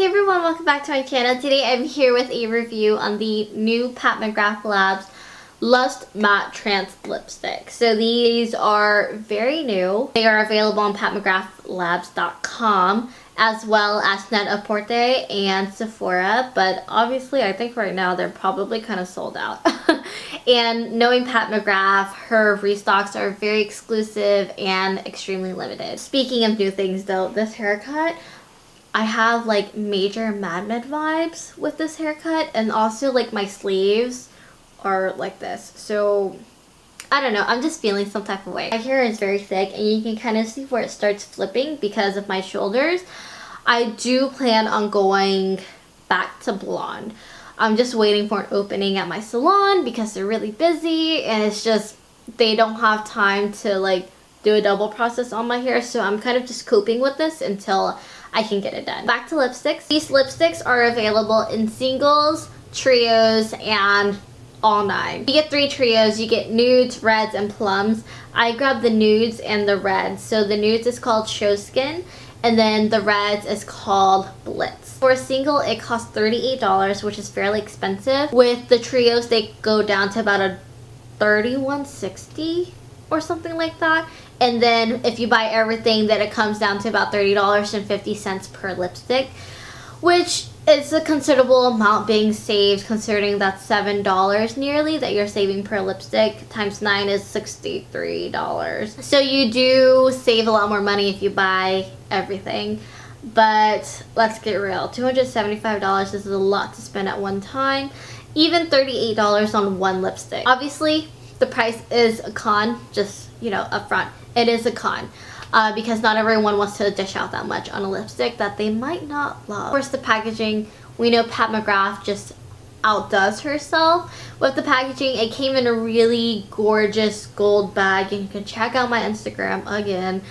Hey everyone, welcome back to my channel. Today I'm here with a review on the new Pat McGrath Labs Lust Matte Trance Lipstick. So these are very new. They are available on patmcgrath.labs.com as well as Net-a-Porter and Sephora, but obviously I think right now they're probably kind of sold out. And knowing Pat McGrath, her restocks are very exclusive and extremely limited. Speaking of new things though, this haircut, I have like major Mad Men vibes with this haircut, and also like my sleeves are like this. So I don't know, I'm just feeling some type of way. My hair is very thick and you can kind of see where it starts flipping because of my shoulders. I do plan on going back to blonde. I'm just waiting for an opening at my salon because they're really busy and it's just they don't have time to like do a double process on my hair, so I'm kind of just coping with this until I can get it done. Back to lipsticks. These lipsticks are available in singles, trios, and all 9. You get 3 trios. You get nudes, reds, and plums. I grabbed the nudes and the reds. So the nudes is called Show Skin, and then the reds is called Blitz. For a single, it costs $38, which is fairly expensive. With the trios, they go down to about a $31.60 or something like that. And then if you buy everything, then it comes down to about $30.50 per lipstick, which is a considerable amount being saved considering that's $7 nearly that you're saving per lipstick. Times 9 is $63. So you do save a lot more money if you buy everything. But let's get real, $275 is a lot to spend at one time. Even $38 on one lipstick. Obviously, the price is a con, just, you know, up front. It is a con because not everyone wants to dish out that much on a lipstick that they might not love. Of course, the packaging, we know Pat McGrath just outdoes herself with the packaging. It came in a really gorgeous gold bag, and you can check out my Instagram again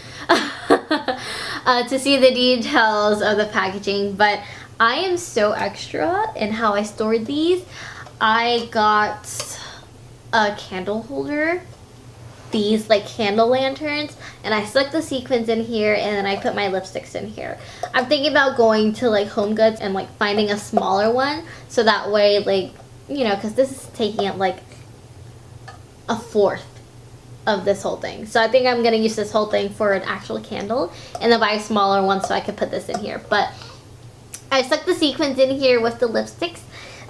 to see the details of the packaging. But I am so extra in how I stored these. I got a candle holder, these like candle lanterns, and I stuck the sequins in here, and then I put my lipsticks in here. I'm thinking about going to like Home Goods and like finding a smaller one, so that way, like, you know, because this is taking up like a 1/4 of this whole thing. So I think I'm gonna use this whole thing for an actual candle and then buy a smaller one so I could put this in here. But I stuck the sequins in here with the lipsticks.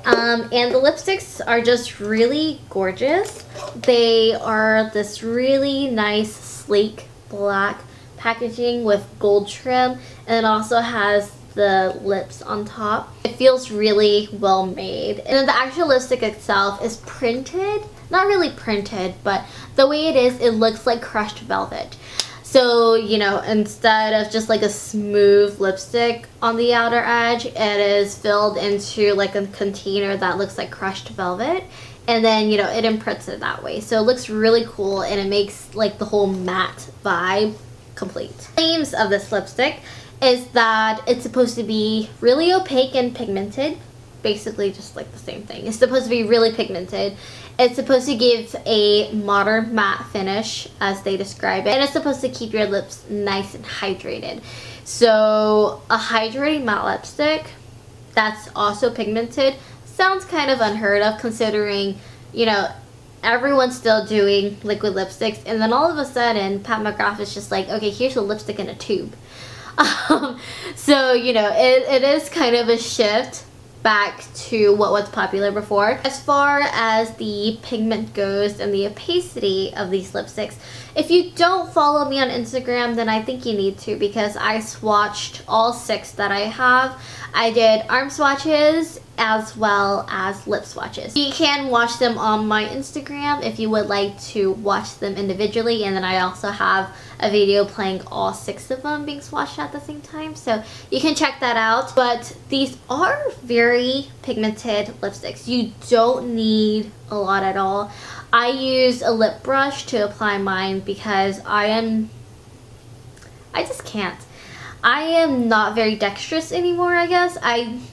And the lipsticks are just really gorgeous. They are this really nice sleek black packaging with gold trim, and it also has the lips on top. It feels really well made. And then the actual lipstick itself is printed, not really printed, but the way it is, it looks like crushed velvet. So, you know, instead of just like a smooth lipstick on the outer edge, it is filled into like a container that looks like crushed velvet. And then, you know, it imprints it that way. So it looks really cool, and it makes like the whole matte vibe complete. Claims of this lipstick is that it's supposed to be really opaque and pigmented. Basically just like the same thing. It's supposed to be really pigmented. It's supposed to give a modern matte finish as they describe it, and it's supposed to keep your lips nice and hydrated. So a hydrating matte lipstick that's also pigmented sounds kind of unheard of considering, you know, everyone's still doing liquid lipsticks, and then all of a sudden Pat McGrath is just like, okay, here's a lipstick in a tube. So, you know, it is kind of a shift back to what was popular before. As far as the pigment goes and the opacity of these lipsticks, if you don't follow me on Instagram, then I think you need to, because I swatched all 6 that I have. I did arm swatches as well as lip swatches. You can watch them on my Instagram if you would like to watch them individually, and then I also have a video playing all 6 of them being swatched at the same time, so you can check that out. But these are very pigmented lipsticks. You don't need a lot at all. I use a lip brush to apply mine because I just can't. I am not very dexterous anymore, I guess.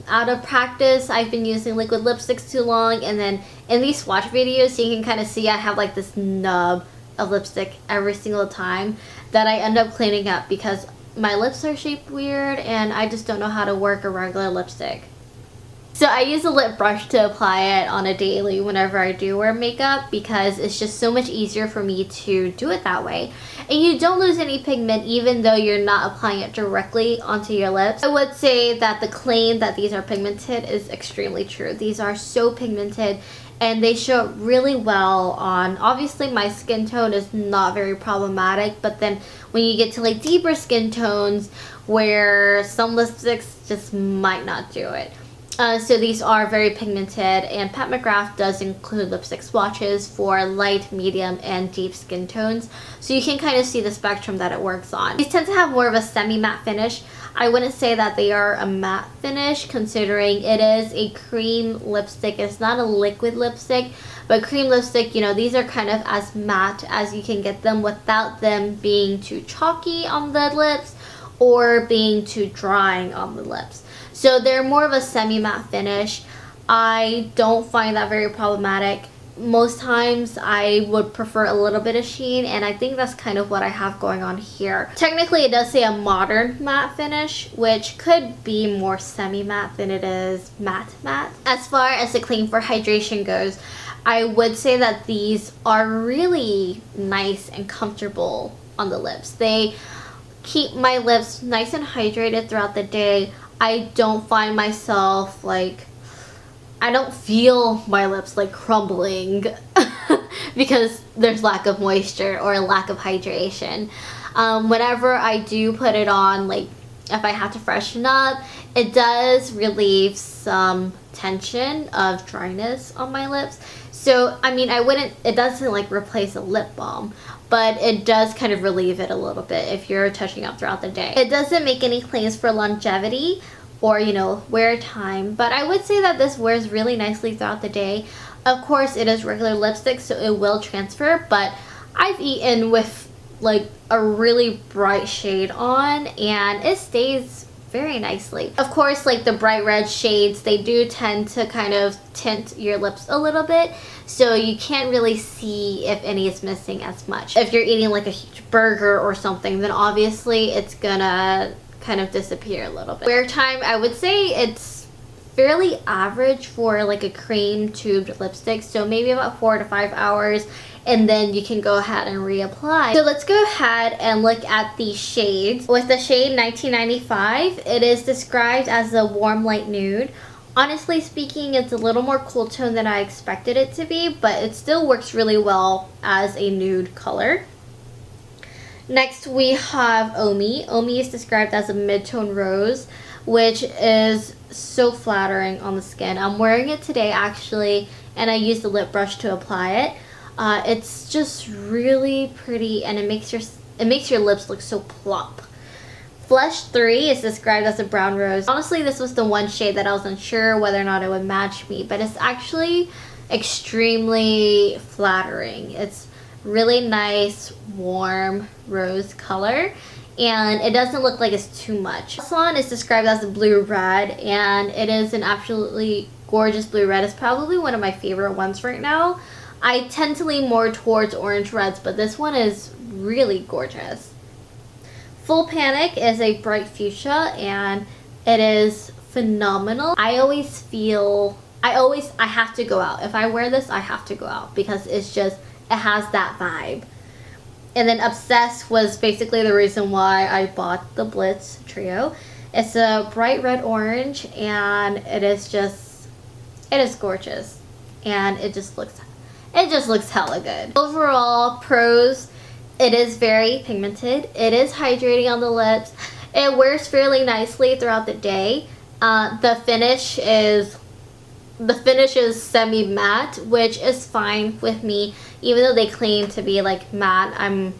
Out of practice, I've been using liquid lipsticks too long, and then in these swatch videos, you can kind of see I have like this nub of lipstick every single time that I end up cleaning up because my lips are shaped weird and I just don't know how to work a regular lipstick. So I use a lip brush to apply it on a daily whenever I do wear makeup because it's just so much easier for me to do it that way. And you don't lose any pigment even though you're not applying it directly onto your lips. I would say that the claim that these are pigmented is extremely true. These are so pigmented and they show up really well on, obviously my skin tone is not very problematic, but then when you get to like deeper skin tones where some lipsticks just might not do it. So these are very pigmented, and Pat McGrath does include lipstick swatches for light, medium, and deep skin tones. So you can kind of see the spectrum that it works on. These tend to have more of a semi-matte finish. I wouldn't say that they are a matte finish considering it is a cream lipstick. It's not a liquid lipstick, but cream lipstick, you know, these are kind of as matte as you can get them without them being too chalky on the lips or being too drying on the lips. So they're more of a semi-matte finish. I don't find that very problematic. Most times I would prefer a little bit of sheen, and I think that's kind of what I have going on here. Technically it does say a modern matte finish, which could be more semi-matte than it is matte. As far as the claim for hydration goes, I would say that these are really nice and comfortable on the lips. They keep my lips nice and hydrated throughout the day. I don't find myself like, I don't feel my lips like crumbling because there's lack of moisture or lack of hydration. Whenever I do put it on, like if I have to freshen up, it does relieve some tension of dryness on my lips. So I mean, it doesn't like replace a lip balm, but it does kind of relieve it a little bit if you're touching up throughout the day. It doesn't make any claims for longevity or, you know, wear time, but I would say that this wears really nicely throughout the day. Of course, it is regular lipstick, so it will transfer, but I've eaten with like a really bright shade on and it stays very nicely. Of course, like the bright red shades, they do tend to kind of tint your lips a little bit, so you can't really see if any is missing as much. If you're eating like a huge burger or something, then obviously it's gonna kind of disappear a little bit. Wear time, I would say it's fairly average for like a cream tubed lipstick, so maybe about 4 to 5 hours, and then you can go ahead and reapply. So let's go ahead and look at the shades. With the shade 1995, it is described as a warm light nude. Honestly speaking, it's a little more cool tone than I expected it to be, but it still works really well as a nude color. Next we have Omi. Omi is described as a mid-tone rose, which is so flattering on the skin. I'm wearing it today actually, and I used the lip brush to apply it. It's just really pretty, and it makes your lips look so plump. Flesh 3 is described as a brown rose. Honestly, this was the one shade that I was unsure whether or not it would match me, but it's actually extremely flattering. It's really nice, warm rose color, and it doesn't look like it's too much. This one is described as a blue red, and it is an absolutely gorgeous blue red. It's probably one of my favorite ones right now. I tend to lean more towards orange reds, but this one is really gorgeous. Full Panic is a bright fuchsia, and it is phenomenal. I have to go out. If I wear this, I have to go out because it has that vibe. And then Obsessed was basically the reason why I bought the Blitz trio. It's a bright red orange, and it is gorgeous, and it just looks hella good. Overall, pros, it is very pigmented. It is hydrating on the lips. It wears fairly nicely throughout the day. The finish is semi-matte, which is fine with me. Even though they claim to be like matte, I'm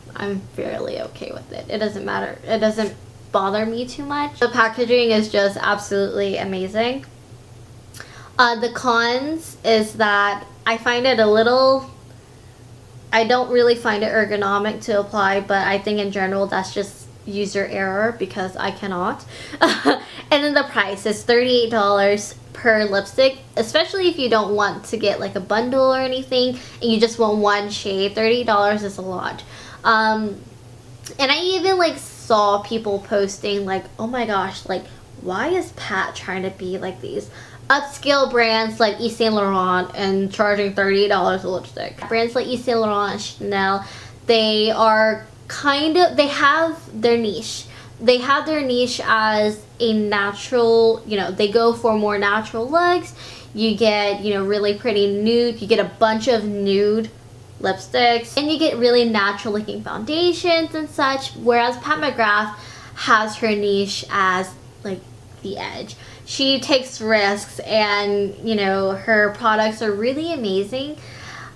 fairly okay with it. It doesn't matter. It doesn't bother me too much. The packaging is just absolutely amazing. The cons is that I find it I don't really find it ergonomic to apply, but I think in general that's just user error because I cannot. And then the price is $38 per lipstick, especially if you don't want to get like a bundle or anything and you just want one shade. $38 is a lot. And I even like saw people posting like, oh my gosh, like why is Pat trying to be like these upscale brands like Yves Saint Laurent and charging $38 a lipstick? Brands like Yves Saint Laurent and Chanel, they are they have their niche. They have their niche as a natural, you know, they go for more natural looks. You get, you know, really pretty nude. You get a bunch of nude lipsticks. And you get really natural looking foundations and such. Whereas Pat McGrath has her niche as like the edge. She takes risks and, you know, her products are really amazing.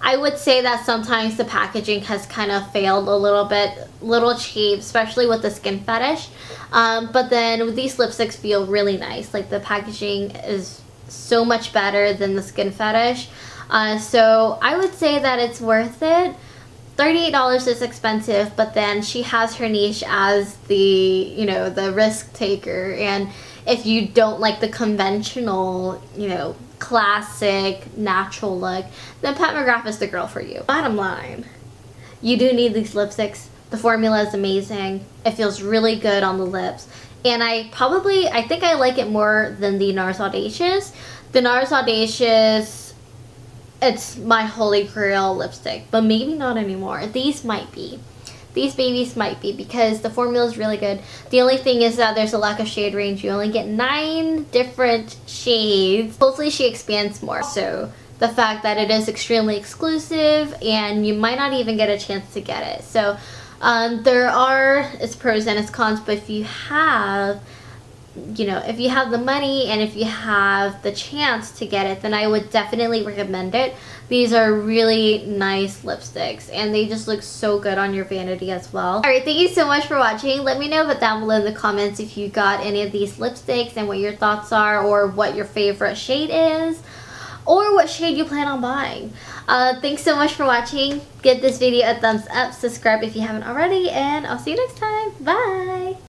I would say that sometimes the packaging has kind of failed a little bit, little cheap, especially with the skin fetish. But then these lipsticks feel really nice. Like the packaging is so much better than the skin fetish. So I would say that it's worth it. $38 is expensive, but then she has her niche as the, you know, the risk taker. And if you don't like the conventional, you know, classic natural look, then Pat McGrath is the girl for you. Bottom line, you do need these lipsticks. The formula is amazing. It feels really good on the lips. And I think I like it more than the NARS Audacious. The NARS Audacious, it's my holy grail lipstick, but maybe not anymore. These might be. These babies might be, because the formula is really good. The only thing is that there's a lack of shade range. You only get 9 different shades. Hopefully she expands more. So the fact that it is extremely exclusive and you might not even get a chance to get it. So there are its pros and its cons, but if you have, you know, if you have the money and if you have the chance to get it, then I would definitely recommend it. These are really nice lipsticks and they just look so good on your vanity as well. Alright, thank you so much for watching. Let me know down below in the comments if you got any of these lipsticks and what your thoughts are, or what your favorite shade is, or what shade you plan on buying. Thanks so much for watching. Give this video a thumbs up, subscribe if you haven't already, and I'll see you next time. Bye!